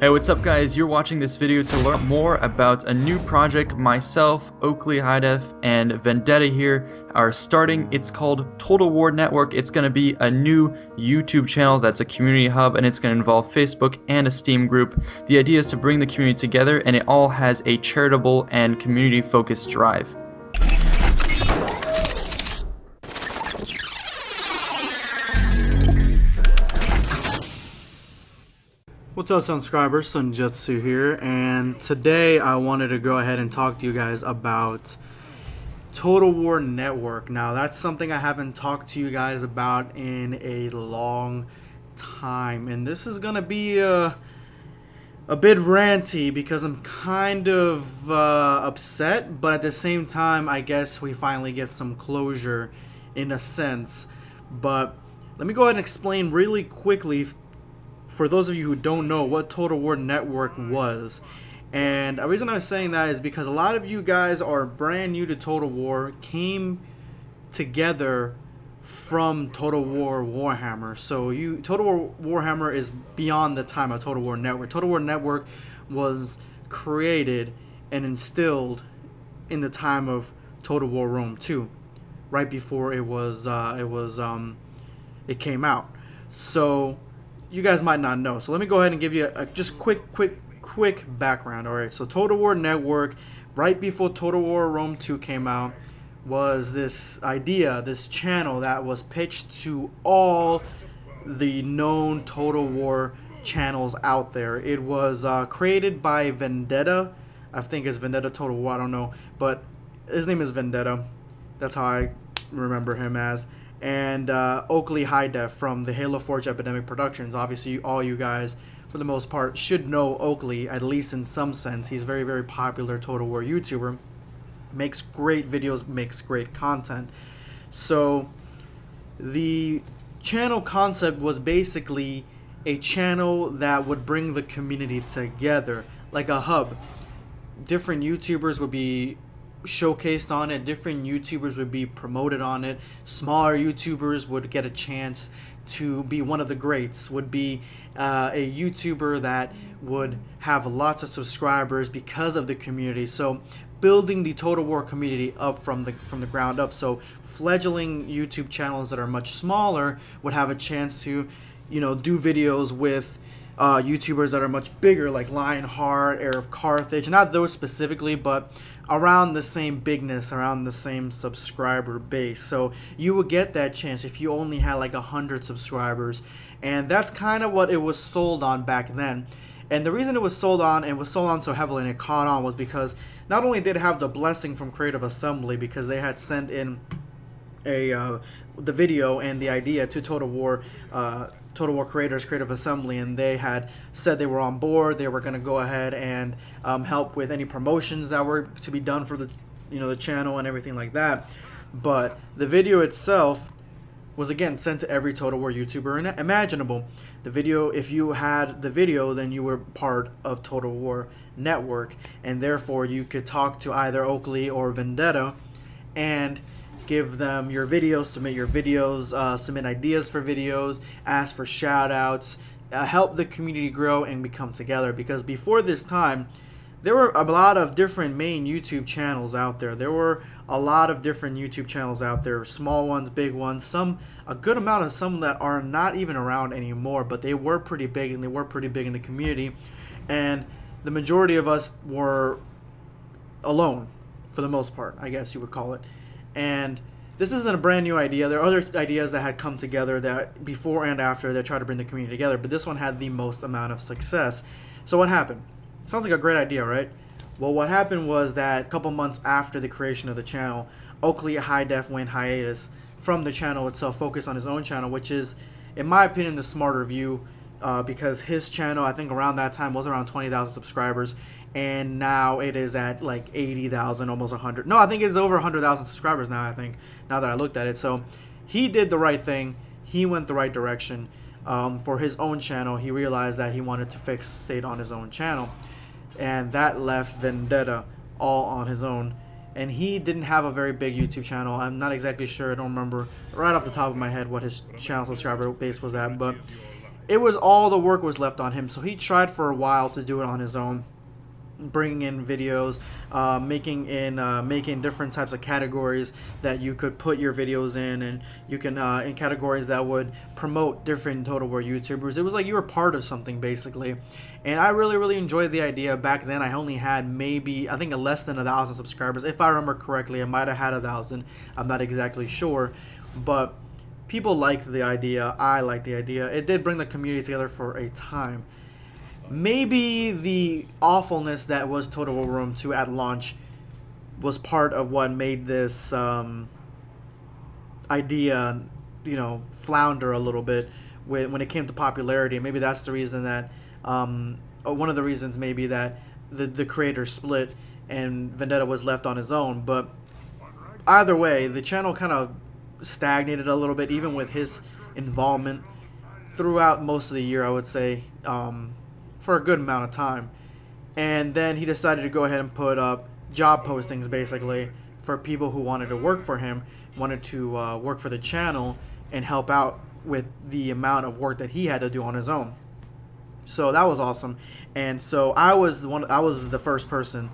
Hey, what's up guys? You're watching this video to learn more about a new project myself, Oakley High Def, and Vendetta here are starting. It's called Total War Network. It's going to be a new YouTube channel that's a community hub, and it's going to involve Facebook and a Steam group. The idea is to bring the community together, and it all has a charitable and community focused drive. What's up, subscribers? Sunjutsu here, and today I wanted to go ahead and talk to you guys about Total War Network. Now, that's something I haven't talked to you guys about in a long time, and this is gonna be a bit ranty because I'm kind of upset, but at the same time, I guess we finally get some closure in a sense. But let me go ahead and explain really quickly, for those of you who don't know, what Total War Network was. And the reason I'm saying that is because a lot of you guys are brand new to Total War, came together from Total War Warhammer. So Total War Warhammer is beyond the time of Total War Network. Total War Network was created and instilled in the time of Total War Rome 2, right before it came out. So you guys might not know. So let me go ahead and give you a just quick background. All right, so Total War Network, right before Total War Rome 2 came out, was this idea, this channel that was pitched to all the known Total War channels out there. It was created by Vendetta. I think it's Vendetta Total War, I don't know, but his name is Vendetta. That's how I remember him as. And Oakley High Def from the Halo Forge Epidemic Productions. Obviously, all you guys, for the most part, should know Oakley, at least in some sense. He's a very, very popular Total War YouTuber. Makes great videos, makes great content. So, the channel concept was basically a channel that would bring the community together, like a hub. Different YouTubers would be showcased on it, different YouTubers would be promoted on it, smaller YouTubers would get a chance to be one of the greats, would be a YouTuber that would have lots of subscribers because of the community. So building the Total War community up from the ground up. So fledgling YouTube channels that are much smaller would have a chance to, do videos with YouTubers that are much bigger, like Lionheart, Heir of Carthage, not those specifically, but around the same bigness, around the same subscriber base. So you would get that chance if you only had like 100 subscribers, and that's kind of what it was sold on back then. And the reason it was sold on, and was sold on so heavily and it caught on, was because not only did it have the blessing from Creative Assembly, because they had sent in the video and the idea to Total War Creators, Creative Assembly, and they had said they were on board. They were going to go ahead and help with any promotions that were to be done for the channel and everything like that. But the video itself was again sent to every Total War YouTuber imaginable. The video, if you had the video, then you were part of Total War Network, and therefore you could talk to either Oakley or Vendetta and give them your videos, submit your videos, submit ideas for videos, ask for shout outs, help the community grow and become together. Because before this time, there were a lot of different main YouTube channels out there. There were a lot of different YouTube channels out there, small ones, big ones, a good amount of some that are not even around anymore, but they were pretty big, and they were pretty big in the community. And the majority of us were alone, for the most part, I guess you would call it. And this isn't a brand new idea. There are other ideas that had come together that before and after that tried to bring the community together, but this one had the most amount of success. So what happened? Sounds like a great idea, right? Well, what happened was that a couple months after the creation of the channel, Oakley High Def went hiatus from the channel itself, focused on his own channel, which is, in my opinion, the smarter view, because his channel, I think around that time, was around 20,000 subscribers, and now it is at like 80,000, almost 100. No, I think it's over 100,000 subscribers now, I think, now that I looked at it. So he did the right thing. He went the right direction. For his own channel, he realized that he wanted to fixate on his own channel, and that left Vendetta all on his own. And he didn't have a very big YouTube channel. I'm not exactly sure. I don't remember right off the top of my head what his channel subscriber base was at, but it was all the work was left on him. So he tried for a while to do it on his own, bringing in videos, making different types of categories that you could put your videos in, and you can in categories that would promote different Total War YouTubers. It was like you were part of something basically, and I really enjoyed the idea. Back then I only had maybe, I think, less than 1,000 subscribers, if I remember correctly. I might have had 1,000, I'm not exactly sure, but people liked the idea. I liked the idea. It did bring the community together for a time. Maybe the awfulness that was Total War Rome 2 at launch was part of what made this idea, flounder a little bit when it came to popularity. Maybe that's the reason that, one of the reasons maybe that the creator split and Vendetta was left on his own. But either way, the channel kind of stagnated a little bit, even with his involvement throughout most of the year, I would say. For a good amount of time. And then he decided to go ahead and put up job postings basically for people who wanted to work for him, wanted to work for the channel and help out with the amount of work that he had to do on his own. So that was awesome. And so I was the first person,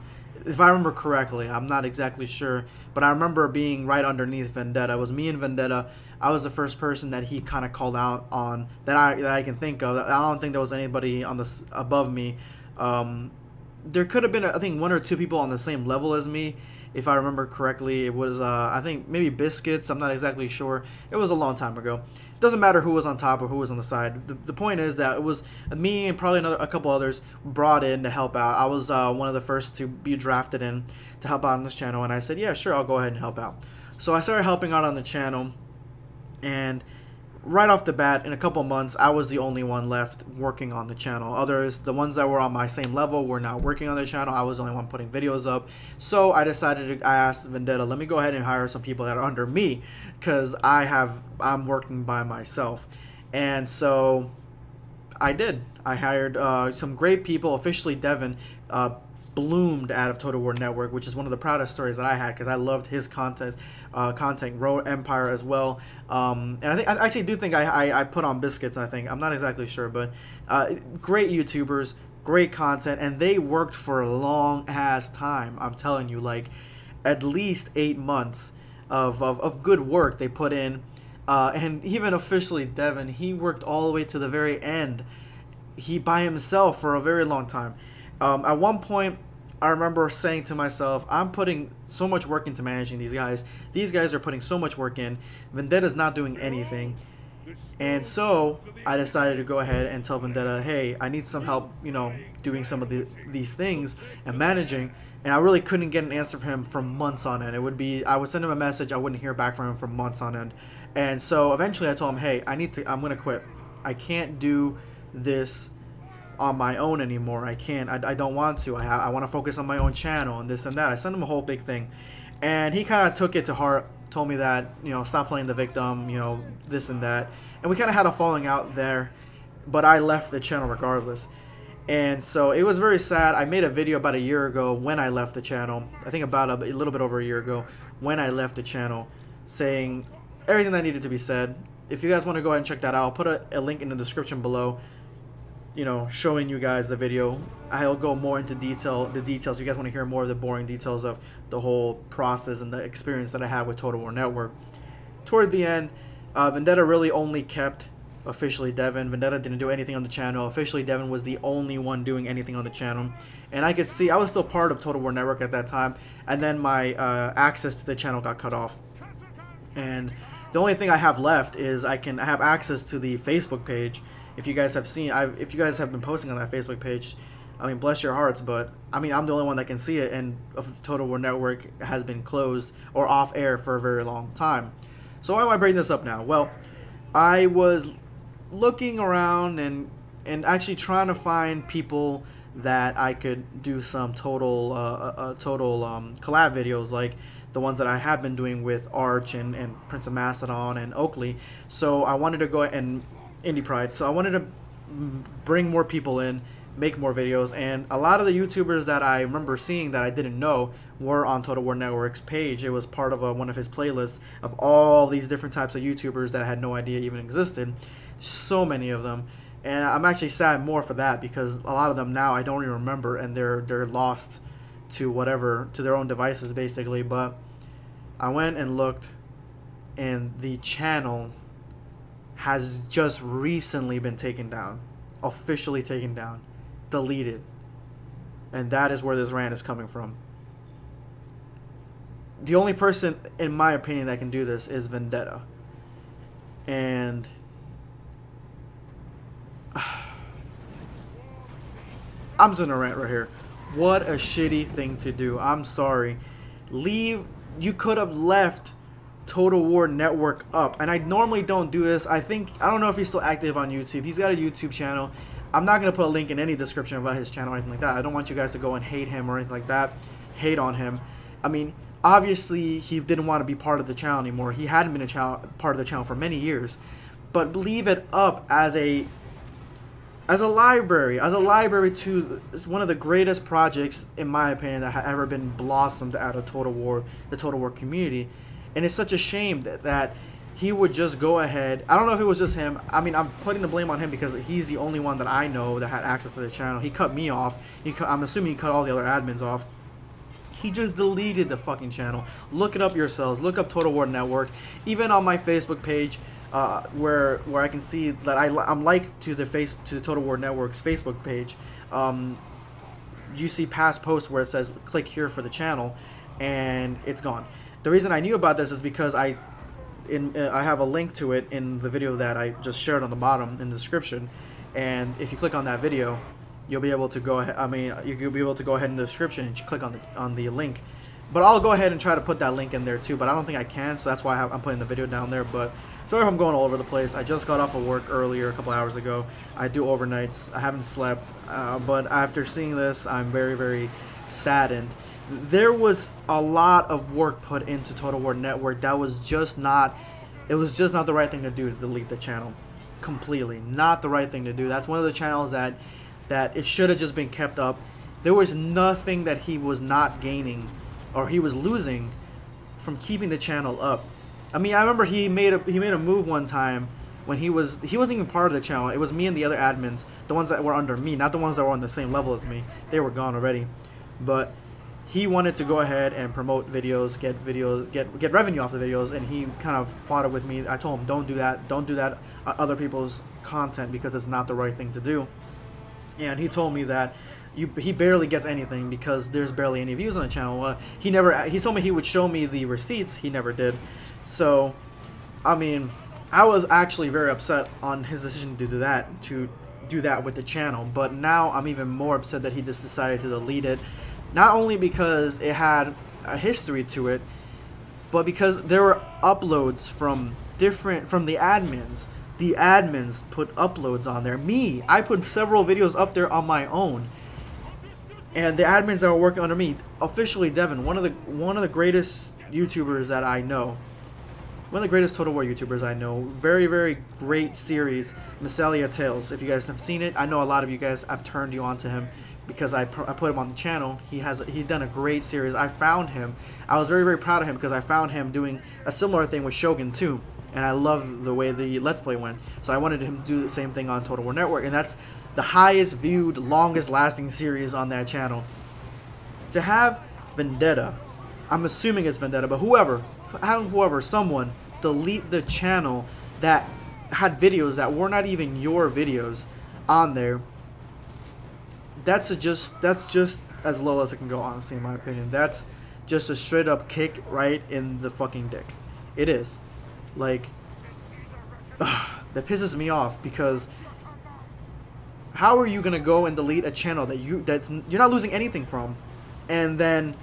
if I remember correctly. I'm not exactly sure, but I remember being right underneath Vendetta. It was me and Vendetta. I was the first person that he kind of called out on that I can think of. I don't think there was anybody on this above me. There could have been, I think, 1 or 2 people on the same level as me, if I remember correctly. It was I think maybe Biscuits. I'm not exactly sure. It was a long time ago. It doesn't matter who was on top or who was on the side. The point is that it was me and probably a couple others brought in to help out. I was one of the first to be drafted in to help out on this channel, and I said, yeah, sure, I'll go ahead and help out. So I started helping out on the channel. And right off the bat, in a couple months, I was the only one left working on the channel. Others, the ones that were on my same level, were not working on the channel. I was the only one putting videos up. So I asked Vendetta, let me go ahead and hire some people that are under me, because I'm working by myself. And so I did. I hired some great people. Officially, Devin bloomed out of Total War Network, which is one of the proudest stories that I had, because I loved his content. Road Empire as well, and I actually do think I put on Biscuits. I think, I'm not exactly sure, but great YouTubers, great content, and they worked for a long ass time. I'm telling you, like at least 8 months of good work they put in, and even Officially Devin, he worked all the way to the very end. He by himself for a very long time. At one point, I remember saying to myself, I'm putting so much work into managing these guys. These guys are putting so much work in. Vendetta's not doing anything. And so I decided to go ahead and tell Vendetta, hey, I need some help, doing some of these things and managing. And I really couldn't get an answer from him for months on end. I would send him a message, I wouldn't hear back from him for months on end. And so eventually I told him, hey, I'm going to quit. I can't do this on my own anymore. I can't. I don't want to. I want to focus on my own channel and this and that. I sent him a whole big thing, and he kind of took it to heart. Told me that, stop playing the victim, this and that, and we kind of had a falling out there. But I left the channel regardless, and so it was very sad. I made a video about a year ago when I left the channel. I think about a little bit over a year ago when I left the channel, saying everything that needed to be said. If you guys want to go ahead and check that out, I'll put a link in the description below. Showing you guys the video. I'll go more into the details. If you guys want to hear more of the boring details of the whole process and the experience that I had with Total War Network. Toward the end, Vendetta really only kept Officially Devin. Vendetta didn't do anything on the channel. Officially Devin was the only one doing anything on the channel. And I could see, I was still part of Total War Network at that time, and then my access to the channel got cut off. And the only thing I have left is I have access to the Facebook page. If you guys have seen, if you guys have been posting on that Facebook page, I mean, bless your hearts, but I mean, I'm the only one that can see it, and Total War Network has been closed or off air for a very long time. So why am I bringing this up now? Well, I was looking around and actually trying to find people that I could do some total collab videos, like the ones that I have been doing with Arch and Prince of Macedon and Oakley. So I wanted to go and Indie Pride. So I wanted to bring more people in, make more videos, and a lot of the YouTubers that I remember seeing that I didn't know were on Total War Network's page. It was part of one of his playlists of all these different types of YouTubers that I had no idea even existed. So many of them. And I'm actually sad more for that, because a lot of them now I don't even remember, and they're lost to whatever, to their own devices basically. But I went and looked, and the channel has just recently been taken down, officially taken down, deleted. And that is where this rant is coming from. The only person, in my opinion, that can do this is Vendetta. And I'm just gonna rant right here. What a shitty thing to do. I'm sorry. Leave. You could have left Total War Network up. And I normally don't do this. I don't know if he's still active on YouTube. He's got a YouTube channel. I'm not gonna put a link in any description about his channel or anything like that. I don't want you guys to go and hate him or anything like that. Hate on him. I mean, obviously he didn't want to be part of the channel anymore. He hadn't been part of the channel for many years. But leave it up as a library to one of the greatest projects, in my opinion, that had ever been blossomed out of the Total War community. And it's such a shame that he would just go ahead. I don't know if it was just him. I mean, I'm putting the blame on him because he's the only one that I know that had access to the channel. He cut me off. I'm assuming he cut all the other admins off. He just deleted the fucking channel. Look it up yourselves. Look up Total War Network. Even on my Facebook page, where I can see that I'm liked to the Total War Network's Facebook page. You see past posts where it says click here for the channel, and it's gone. The reason I knew about this is because I have a link to it in the video that I just shared on the bottom in the description, and if you click on that video, you'll be able to go ahead. I mean, you'll be able to go ahead in the description and click on the link. But I'll go ahead and try to put that link in there too. But I don't think I can, so that's why I'm putting the video down there. But sorry if I'm going all over the place. I just got off of work earlier, a couple hours ago. I do overnights. I haven't slept, but after seeing this, I'm very, very saddened. There was a lot of work put into Total War Network that was just not. It was just not the right thing to do, to delete the channel completely. Not the right thing to do. That's one of the channels that it should have just been kept up. There was nothing that he was not gaining or he was losing from keeping the channel up. I mean, I remember he made a move one time when he wasn't even part of the channel. It was me and the other admins, the ones that were under me, not the ones that were on the same level as me. They were gone already. But he wanted to go ahead and promote videos, get revenue off the videos, and he kind of fought it with me. I told him, don't do that other people's content, because it's not the right thing to do. And he told me that he barely gets anything because there's barely any views on the channel. He told me he would show me the receipts. He never did. So, I mean, I was actually very upset on his decision to do that with the channel. But now I'm even more upset that he just decided to delete it. Not only because it had a history to it, but because there were uploads from the admins. The admins put uploads on there. I put several videos up there on my own. And the admins that were working under me, officially Devin, one of the greatest YouTubers that I know. One of the greatest Total War YouTubers I know. Very, very great series, Mystelia Tales. If you guys have seen it, I know a lot of you guys, I've turned you on to him because I put him on the channel. He's done a great series. I found him. I was very, very proud of him because I found him doing a similar thing with Shogun too. And I love the way the Let's Play went. So I wanted him to do the same thing on Total War Network. And that's the highest viewed, longest lasting series on that channel. To have Vendetta, I'm assuming it's Vendetta, but someone delete the channel that had videos that were not even your videos on there, that's just as low as it can go, honestly, in my opinion. That's just a straight up kick right in the fucking dick. It is. Like, that pisses me off, because how are you gonna go and delete a channel that you're not losing anything from, and then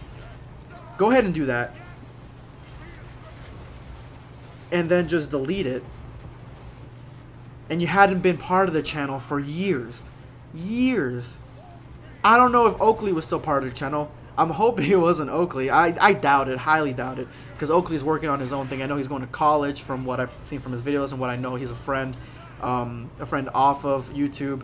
go ahead and do that, and then just delete it, and you hadn't been part of the channel for years. I don't know if Oakley was still part of the channel. I'm hoping it wasn't Oakley. I doubt it, highly doubt it, because Oakley's working on his own thing. I know he's going to college from what I've seen from his videos and what I know. He's a friend off of YouTube,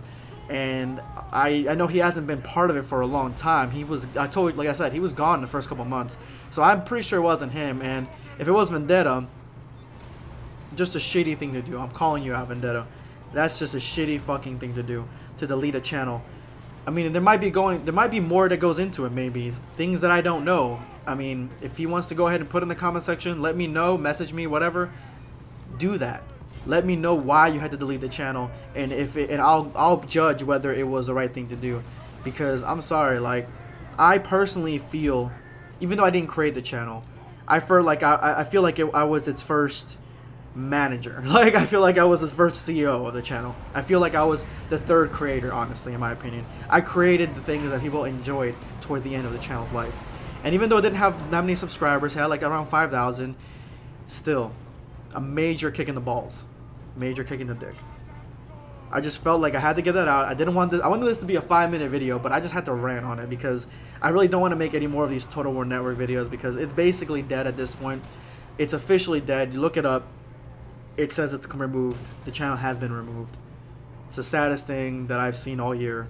and I know he hasn't been part of it for a long time. Like I said, he was gone the first couple months, so I'm pretty sure it wasn't him. And if it was Vendetta, just a shady thing to do. I'm calling you out, Vendetta. That's just a shitty fucking thing to do, to delete a channel. I mean, there might be more that goes into it, maybe things that I don't know. I mean, if he wants to go ahead and put in the comment section, let me know, message me, whatever. Do that. Let me know why you had to delete the channel, and I'll judge whether it was the right thing to do. Because I'm sorry, like, I personally feel, even though I didn't create the channel, I feel like I was its first manager. Like, I feel like I was his first CEO of the channel. I feel like I was the third creator, honestly, in my opinion. I created the things that people enjoyed toward the end of the channel's life. And even though it didn't have that many subscribers, it had like around 5,000, still a major kick in the balls. Major kick in the dick. I just felt like I had to get that out. I wanted this to be a 5-minute video, but I just had to rant on it because I really don't want to make any more of these Total War Network videos because it's basically dead at this point. It's officially dead. You look it up. It says it's removed. The channel has been removed. It's the saddest thing that I've seen all year,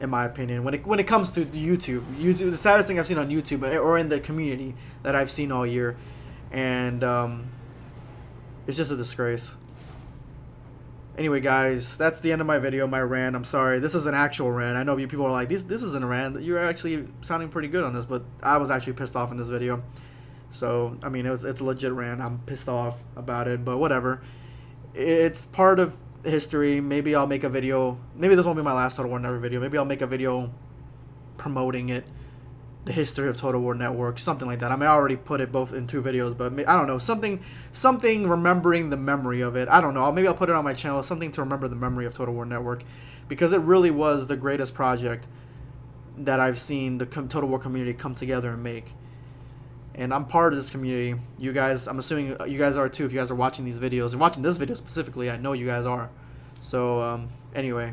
in my opinion. When it comes to YouTube, the saddest thing I've seen on YouTube or in the community that I've seen all year, and it's just a disgrace. Anyway, guys, that's the end of my video, my rant. I'm sorry. This is an actual rant. I know you people are like, this isn't a rant. You're actually sounding pretty good on this, but I was actually pissed off in this video. So, I mean, it's a legit rant. I'm pissed off about it, but whatever. It's part of history. Maybe I'll make a video. Maybe this won't be my last Total War Network video. Maybe I'll make a video promoting it. The history of Total War Network, something like that. I mean, I already put it both in 2 videos, but I don't know, something remembering the memory of it. I don't know. Maybe I'll put it on my channel, something to remember the memory of Total War Network, because it really was the greatest project that I've seen the Total War community come together and make. And I'm part of this community. You guys, I'm assuming you guys are too. If you guys are watching these videos and watching this video specifically, I know you guys are. So anyway,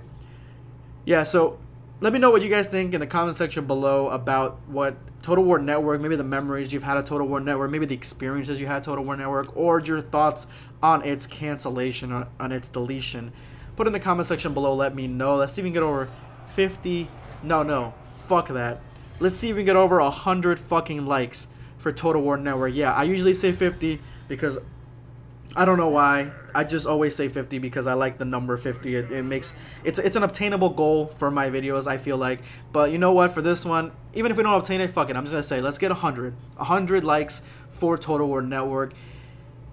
yeah. So let me know what you guys think in the comment section below about what Total War Network, maybe the memories you've had of Total War Network, maybe the experiences you had Total War Network, or your thoughts on its cancellation, on its deletion. Put in the comment section below. Let me know. Let's see if we can get over 50. No, fuck that. Let's see if we can get over 100 fucking likes for Total War Network. Yeah, I usually say 50 because I don't know why. I just always say 50 because I like the number 50. It makes it's an obtainable goal for my videos, I feel like. But you know what? For this one, even if we don't obtain it, fuck it. I'm just gonna say let's get 100. 100 likes for Total War Network.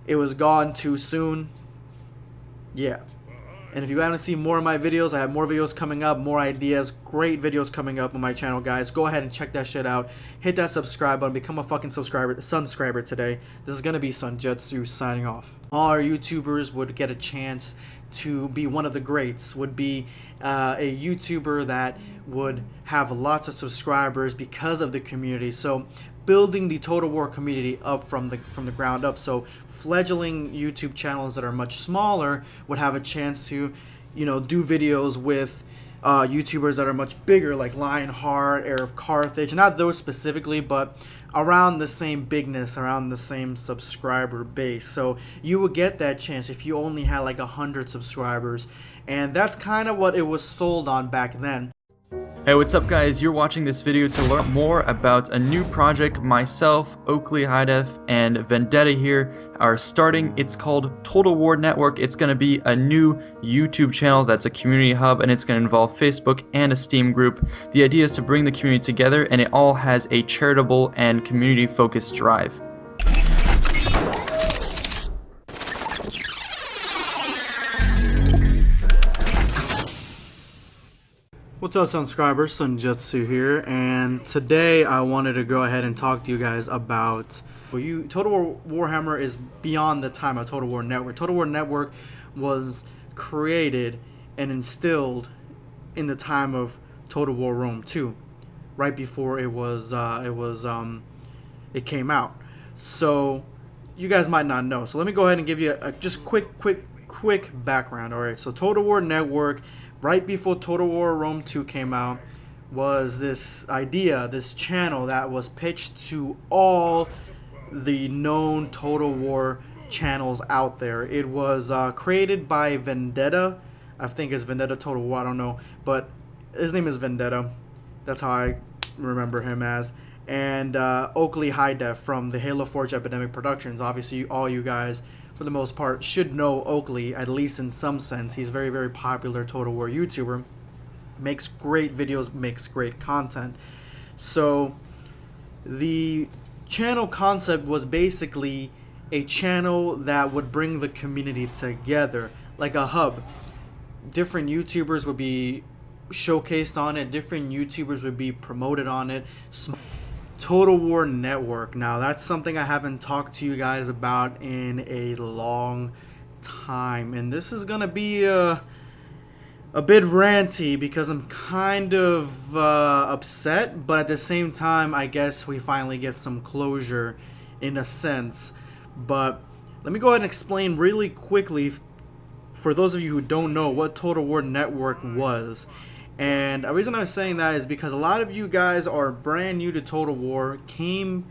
It was gone too soon. Yeah. And if you want to see more of my videos, I have more videos coming up, more ideas, great videos coming up on my channel, guys. Go ahead and check that shit out. Hit that subscribe button. Become a fucking sunscriber today. This is going to be Sunjutsu signing off. All our YouTubers would get a chance to be one of the greats, would be a YouTuber that would have lots of subscribers because of the community. So building the Total War community up from the ground up. So fledgling YouTube channels that are much smaller would have a chance to, you know, do videos with YouTubers that are much bigger, like Lionheart, Heir of Carthage. Not those specifically, but around the same bigness, around the same subscriber base. So you would get that chance if you only had like 100 subscribers, and that's kind of what it was sold on back then. Hey, what's up guys? You're watching this video to learn more about a new project myself, Oakley High Def, and Vendetta here are starting. It's called Total War Network. It's going to be a new YouTube channel that's a community hub, and it's going to involve Facebook and a Steam group. The idea is to bring the community together, and it all has a charitable and community-focused drive. What's up, subscribers? Sunjutsu here, and today I wanted to go ahead and talk to you guys about Total War Warhammer is beyond the time of Total War Network. Total War Network was created and instilled in the time of Total War Rome 2, right before it came out. So you guys might not know. So let me go ahead and give you a just quick background. All right. So Total War Network, right before Total War Rome 2 came out, was this idea, this channel that was pitched to all the known Total War channels out there. It was created by Vendetta. I think it's Vendetta Total War, I don't know, but his name is Vendetta. That's how I remember him as. And Oakley High Def from the Halo Forge Epidemic Productions. Obviously, all you guys for the most part, should know Oakley, at least in some sense. He's a very, very popular Total War YouTuber. Makes great videos, makes great content. So the channel concept was basically a channel that would bring the community together, like a hub. Different YouTubers would be showcased on it, different YouTubers would be promoted on it. Total War Network. Now that's something I haven't talked to you guys about in a long time, and this is gonna be a bit ranty because I'm kind of upset, but at the same time I guess we finally get some closure in a sense. But let me go ahead and explain really quickly for those of you who don't know what Total War Network was. And the reason I'm saying that is because a lot of you guys are brand new to Total War, came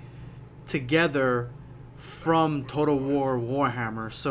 together from Total War Warhammer. So